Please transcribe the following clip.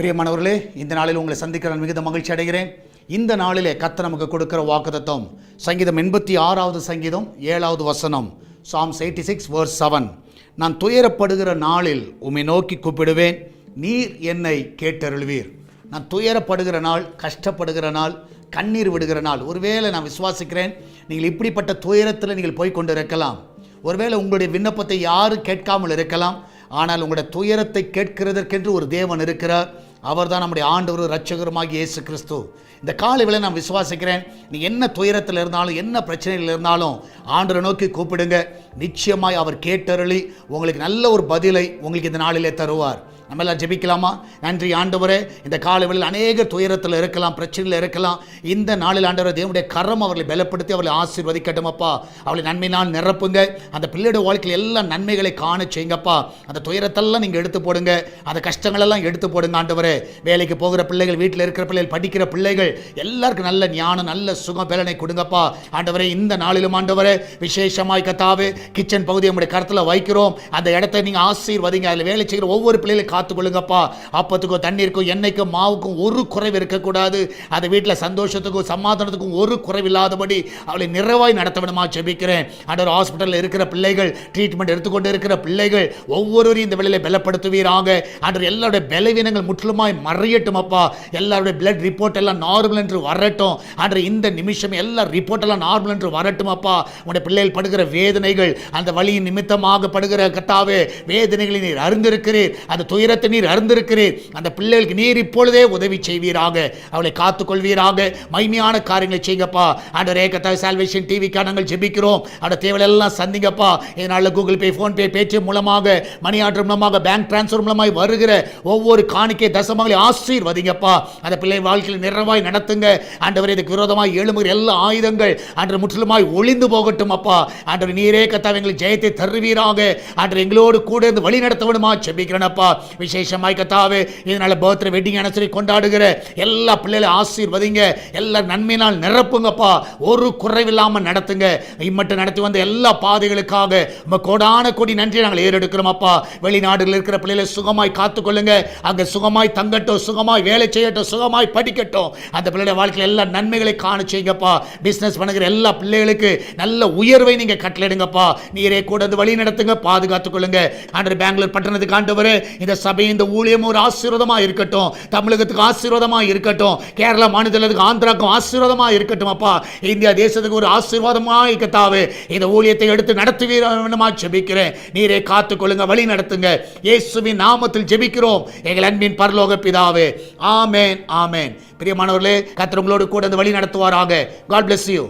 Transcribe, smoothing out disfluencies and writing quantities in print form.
பிரியமானவர்களே, இந்த நாளில் உங்களை சந்திக்கிற மிகுந்த மகிழ்ச்சி அடைகிறேன். இந்த நாளிலே கர்த்தர் நமக்கு கொடுக்கிற வாக்குத்தத்தம் சங்கீதம் 86வது சங்கீதம் 7வது வசனம், Psalms 86 verse 7. நான் துயரப்படுகிற நாளில் உம்மை நோக்கி கூப்பிடுவேன், நீர் என்னை கேட்டருள்வீர். நான் துயரப்படுகிற நாள், கஷ்டப்படுகிற நாள், கண்ணீர் விடுகிற நாள். ஒருவேளை நான் விசுவாசிக்கிறேன், நீங்கள் இப்படிப்பட்ட துயரத்தில் நீங்கள் போய் கொண்டு இருக்கலாம். ஒருவேளை உங்களுடைய விண்ணப்பத்தை யாரும் கேட்காமல் இருக்கலாம். ஆனால் உங்களுடைய துயரத்தை கேட்கிறதற்கென்று ஒரு தேவன் இருக்கிறார். அவர் தான் நம்முடைய ஆண்டவர் இரட்சகருமாகிய இயேசு கிறிஸ்து. இந்த காலையில நான் விசுவாசிக்கிறேன், நீ என்ன துயரத்தில் இருந்தாலும், என்ன பிரச்சனையில் இருந்தாலும் ஆண்டவரை நோக்கி கூப்பிடுங்க. நிச்சயமாய் அவர் கேட்டருளி உங்களுக்கு நல்ல ஒரு பதிலை உங்களுக்கு இந்த நாளிலே தருவார். நம்ம எல்லாம் ஜெபிக்கலாமா? நன்றி ஆண்டவரே, இந்த காலையில் அநேக துயரத்தில் இருக்கலாம், பிரச்சனையில் இருக்கலாம். இந்த நாளில் ஆண்டவரே, தேவனுடைய கரம் அவர்களை பலப்படுத்தி அவர்களை ஆசீர்வதிக்கட்டும் அப்பா. அவளை நன்மையினால் நிரப்புங்க. அந்த பிள்ளையோட வாழ்க்கையில் எல்லா நன்மைகளை காண செய்யுங்கப்பா. அந்த துயரத்தெல்லாம் நீங்கள் எடுத்து போடுங்க, அந்த கஷ்டங்களெல்லாம் எடுத்து போடுங்க ஆண்டவரே. வேலைக்கு போகிற பிள்ளைகள், வீட்டில் இருக்கிற பிள்ளைகள், படிக்கிற பிள்ளைகள் எல்லாருக்கும் நல்ல ஞானம், நல்ல சுகம் பலனை கொடுங்கப்பா ஆண்டவரே. இந்த நாளிலும் ஆண்டவரே, விசேஷமாய் கர்த்தாவே, கிச்சன் பகுதியை நம்முடைய கருத்தில் வைக்கிறோம். அந்த இடத்தை நீங்கள் ஆசீர்வதிங்க. அதில் வேலை செய்கிற ஒவ்வொரு பிள்ளைகளை காத்துக்கொள்ளுங்கப்பா. அப்பத்துக்கும் தண்ணீருக்கும் எண்ணெய்க்கும் மாவுக்கும் ஒரு குறைவு இருக்கக்கூடாது. அது வீட்டில் சந்தோஷத்துக்கும் சமாதானத்துக்கும் ஒரு குறைவில்லாதபடி அவளை நிறைவாய் நடத்த வேணுமா ஜெபிக்கிறேன். ஆண்டவர், ஹாஸ்பிட்டலில் இருக்கிற பிள்ளைகள், ட்ரீட்மெண்ட் எடுத்துக்கொண்டு இருக்கிற பிள்ளைகள் ஒவ்வொருவரையும் இந்த வேளையிலே பலப்படுத்துவீராக. ஆண்டவர், எல்லாருடைய பலவீனங்கள் முற்றிலுமாய் மறையட்டும் அப்பா. எல்லாருடைய பிளட் ரிப்போர்ட் எல்லாம் நார்மல் என்று வரட்டும். ஆண்டவர், இந்த நிமிஷம் எல்லா ரிப்போர்ட் எல்லாம் நார்மல் என்று வரட்டும் அப்பா. உங்களுடைய பிள்ளைகள் படுகிற வேதனைகள், அந்த வலியின் நிமித்தமாக படுகிற கர்த்தாவே வேதனைகளை நீர் அறிந்திருக்கிறீர். அந்த துயரத்தை நீர் அறிந்திருக்கிறீர். அந்த பிள்ளைகளுக்கு நீர் இப்பொழுதே உதவி செய்வீராக. அவளை காத்துக்கொள்வீராக. மகிமையான காரியங்களை செய்யுங்கப்பா. ஆண்டவரே கர்த்தாவே, சால்வேஷன் டிவிக்காக நாங்கள் ஜெபிக்கிறோம். அந்த தேவையெல்லாம் சந்திங்கப்பா. இதனால கூகுள் பே, ஃபோன்பே, பேடிஎம் மூலமாக, மணி ஆர்டர் மூலமாக, பேங்க் டிரான்ஸ்ஃபர் மூலமாக வருகிற ஒவ்வொரு காணிக்கை தசமங்களை ஆசீர்வதிங்கப்பா. அந்த பிள்ளை வாழ்க்கையில் நிறைவாய் நடத்துங்க ஆண்டவரே. இதுக்கு விரோதமாய் எழும்புகிற எல்லா ஆயுதங்கள் ஆண்டவர் முற்றிலுமாய் ஒளிந்து போகட்டும் அப்பா. ஆண்டவர், நீரே கர்த்தாவே எங்களுக்கு ஜெயத்தை தருவீராக. ஆண்டவர், எங்களோடு கூட இருந்து வழி நடத்த வேண்டுமா ஜெபிக்கிறேனப்பா. விசேஷமாய் கர்த்தாவே, இதனால பர்த்டே, வெட்டிங் அனிவர்சரி கொண்டாடுகிற எல்லா பிள்ளைகளையும் ஆசீர்வதிங்க. எல்லா நன்மையினால் நிரப்புங்கப்பா. ஒரு குறைவில்லாமல் நடத்துங்க. இம்மட்டும் நடத்தி வந்த எல்லா பாதைகளுக்காக கோடான கோடி நன்றி நாங்கள் ஏறெடுக்கிறோம் அப்பா. வெளிநாடுகளில் இருக்கிற பிள்ளைகளை சுகமாய் காத்துக்கொள்ளுங்க. அங்கே சுகமாய் தங்கட்டும், சுகமாய் வேலை செய்யட்டும், சுகமாய் படிக்கட்டும். அந்த பிள்ளைய வாழ்க்கையில் எல்லா நன்மைகளை காண செய்யுங்கப்பா. பிசினஸ் பண்ணுகிற எல்லா பிள்ளைகளுக்கு நல்ல உயர்வை நீங்க கட்டளையிடுங்கப்பா. நீரே கூட வழி நடத்துங்க, பாதுகாத்துக் கொள்ளுங்க. ஆண்டவர், பெங்களூர் பட்டணத்துக்கு ஆண்டவரே, இந்த சபை, இந்த ஊழியம் ஒரு ஆசீர்வாதமா இருக்கட்டும். தமிழகத்துக்கு ஆசீர்வாதமா இருக்கட்டும். கேரளா மாநிலத்துக்கு, ஆந்திராக்கும் ஆசீர்வாதமா இருக்கட்டும் அப்பா. இந்தியா தேசத்துக்கு ஒரு ஆசீர்வாதமா கர்த்தாவே இந்த ஊழியத்தை எடுத்து நடத்துவீரமா ஜெபிக்கிறேன். நீரே காத்துக்கொள்ளுங்க, வழி நடத்துங்க. இயேசுவின் நாமத்தில் ஜெபிக்கிறோம் எங்கள் அன்பின் பரலோக பிதாவே. ஆமென், ஆமென். பிரியமானவர்களே, கர்த்தர் உங்களோடு கூட வழி நடத்துவாராக. God bless you.